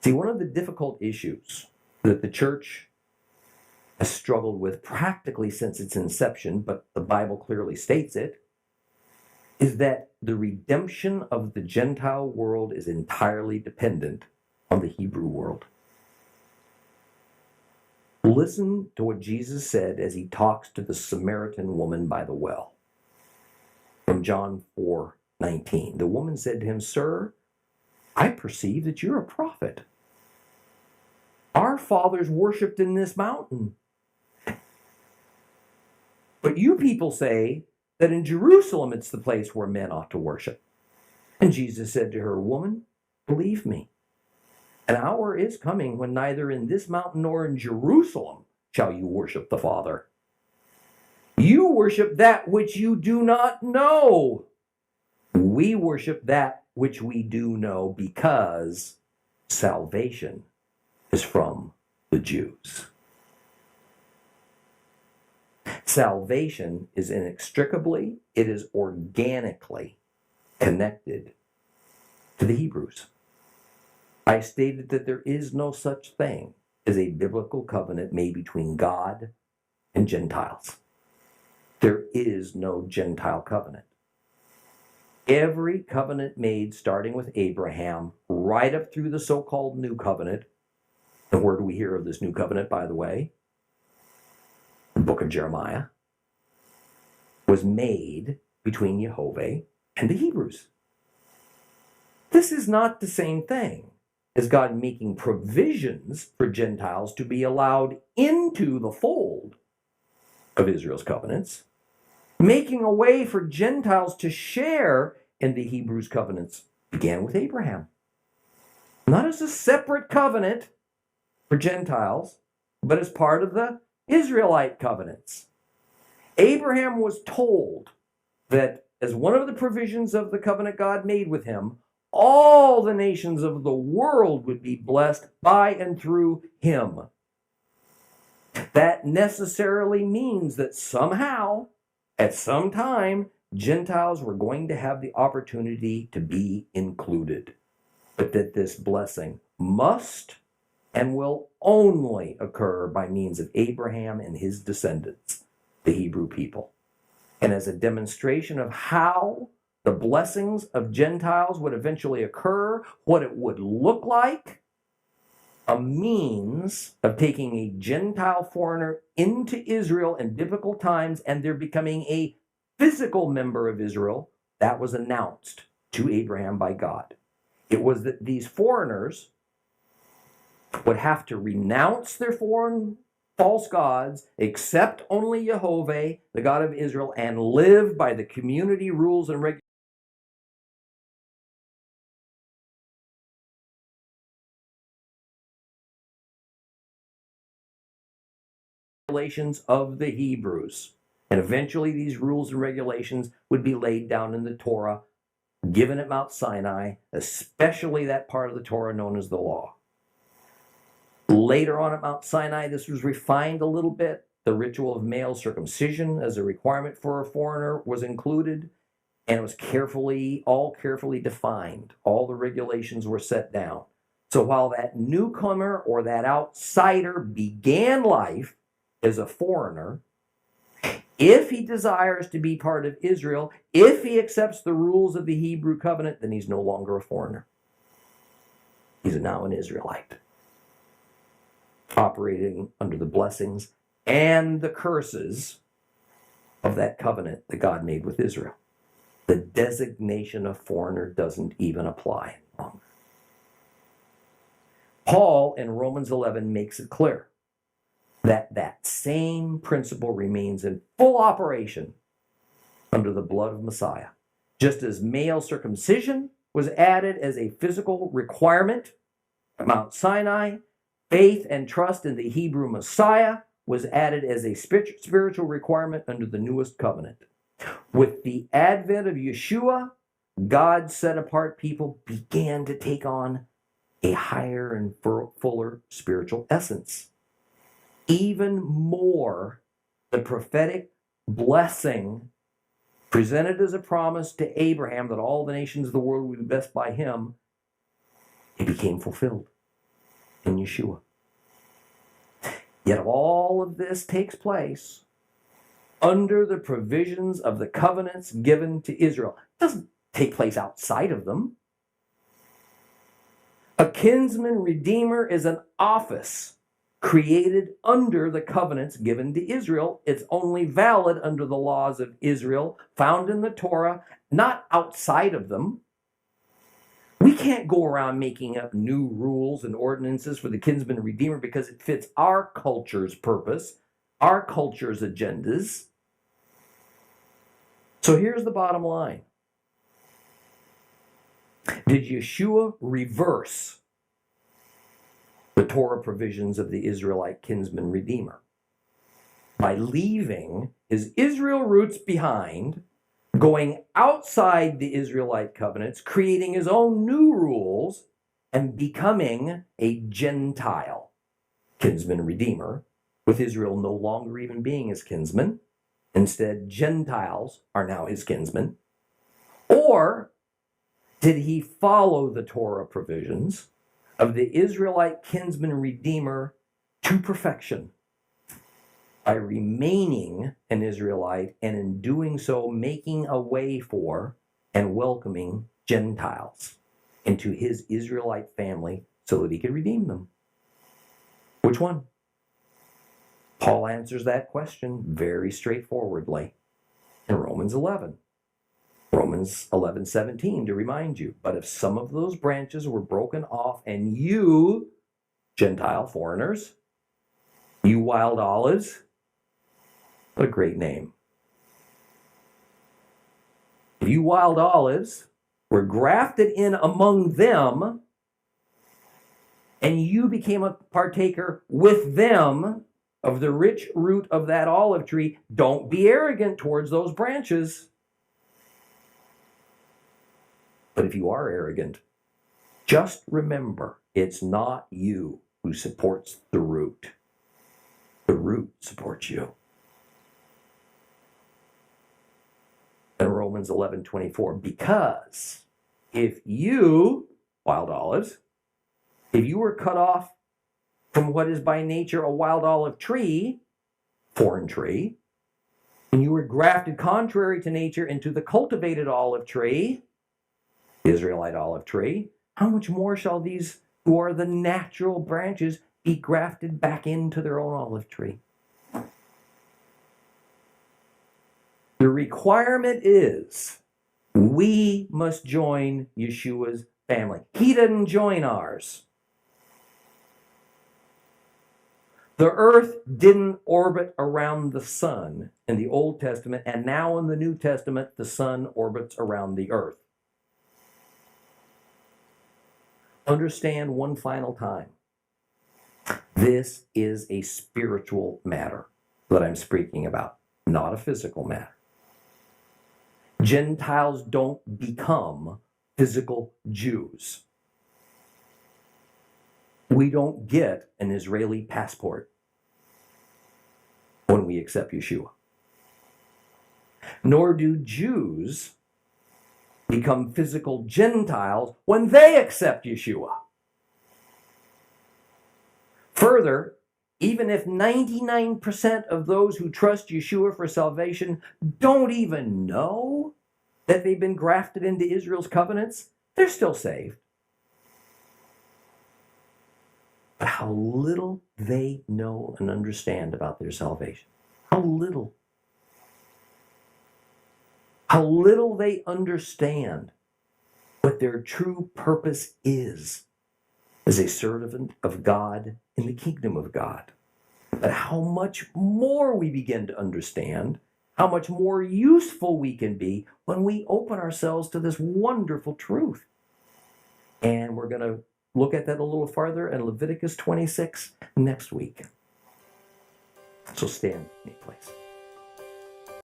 See, one of the difficult issues that the church has struggled with practically since its inception, but the Bible clearly states it, is that the redemption of the Gentile world is entirely dependent on the Hebrew world. Listen to what Jesus said as he talks to the Samaritan woman by the well. From John 4:19. The woman said to him, "Sir, I perceive that you're a prophet. Our fathers worshipped in this mountain. But you people say that in Jerusalem it's the place where men ought to worship." And Jesus said to her, "Woman, believe me, an hour is coming when neither in this mountain nor in Jerusalem shall you worship the Father. You worship that which you do not know. We worship that which we do know, because salvation is from the Jews." Salvation is inextricably, it is organically connected to the Hebrews. I stated that there is no such thing as a biblical covenant made between God and Gentiles. There is no Gentile covenant. Every covenant made starting with Abraham right up through the so-called New Covenant, and where do we hear of this New Covenant, by the way? The book of Jeremiah, was made between Jehovah and the Hebrews. This is not the same thing as God making provisions for Gentiles to be allowed into the fold of Israel's covenants, making a way for Gentiles to share in the Hebrews' covenants began with Abraham. Not as a separate covenant for Gentiles, but as part of the Israelite covenants. Abraham was told that as one of the provisions of the covenant God made with him, all the nations of the world would be blessed by and through him. That necessarily means that somehow, at some time, Gentiles were going to have the opportunity to be included, but that this blessing must and will only occur by means of Abraham and his descendants, the Hebrew people. And as a demonstration of how the blessings of Gentiles would eventually occur, what it would look like, a means of taking a Gentile foreigner into Israel in difficult times and they're becoming a physical member of Israel, that was announced to Abraham by God. It was that these foreigners would have to renounce their foreign false gods, accept only Jehovah, the God of Israel, and live by the community rules and regulations of the Hebrews. And eventually these rules and regulations would be laid down in the Torah, given at Mount Sinai, especially that part of the Torah known as the law. Later on at Mount Sinai, this was refined a little bit. The ritual of male circumcision as a requirement for a foreigner was included, and it was carefully defined. All the regulations were set down. So while that newcomer or that outsider began life as a foreigner, if he desires to be part of Israel, if he accepts the rules of the Hebrew covenant, then he's no longer a foreigner. He's now an Israelite, operating under the blessings and the curses of that covenant that God made with Israel. The designation of foreigner doesn't even apply longer. Paul in Romans 11 makes it clear that that same principle remains in full operation under the blood of Messiah. Just as male circumcision was added as a physical requirement at Mount Sinai, faith and trust in the Hebrew Messiah was added as a spiritual requirement under the newest covenant. With the advent of Yeshua, God's set-apart people began to take on a higher and fuller spiritual essence. Even more, the prophetic blessing presented as a promise to Abraham that all the nations of the world would be blessed by him, it became fulfilled. in Yeshua. Yet all of this takes place under the provisions of the covenants given to Israel. It doesn't take place outside of them. A kinsman redeemer is an office created under the covenants given to Israel. It's only valid under the laws of Israel found in the Torah, not outside of them. We can't go around making up new rules and ordinances for the kinsman redeemer because it fits our culture's purpose, our culture's agendas. So here's the bottom line. Did Yeshua reverse the Torah provisions of the Israelite kinsman redeemer by leaving his Israel roots behind, going outside the Israelite covenants, creating his own new rules, and becoming a Gentile kinsman redeemer, with Israel no longer even being his kinsman? Instead, Gentiles are now his kinsmen. Or did he follow the Torah provisions of the Israelite kinsman redeemer to perfection by remaining an Israelite, and in doing so making a way for and welcoming Gentiles into his Israelite family so that he could redeem them? Which one? Paul answers that question very straightforwardly in Romans 11. Romans 11:17 to remind you. But if some of those branches were broken off, and you, Gentile foreigners, you wild olives, what a great name. If you wild olives were grafted in among them, and you became a partaker with them of the rich root of that olive tree, don't be arrogant towards those branches. But if you are arrogant, just remember, it's not you who supports the root. The root supports you. In Romans 11:24, because if you, wild olives, if you were cut off from what is by nature a wild olive tree, foreign tree, and you were grafted contrary to nature into the cultivated olive tree, Israelite olive tree, how much more shall these who are the natural branches be grafted back into their own olive tree? The requirement is we must join Yeshua's family. He didn't join ours. The earth didn't orbit around the sun in the Old Testament, and now in the New Testament, the sun orbits around the earth. Understand one final time. This is a spiritual matter that I'm speaking about, not a physical matter. Gentiles don't become physical Jews. We don't get an Israeli passport when we accept Yeshua. Nor do Jews become physical Gentiles when they accept Yeshua. Further, even if 99% of those who trust Yeshua for salvation don't even know that they've been grafted into Israel's covenants, they're still saved. But how little they know and understand about their salvation. How little. How little they understand what their true purpose is as a servant of God in the kingdom of God. But how much more we begin to understand, how much more useful we can be when we open ourselves to this wonderful truth. And we're going to look at that a little farther in Leviticus 26 next week. So stand with me, please.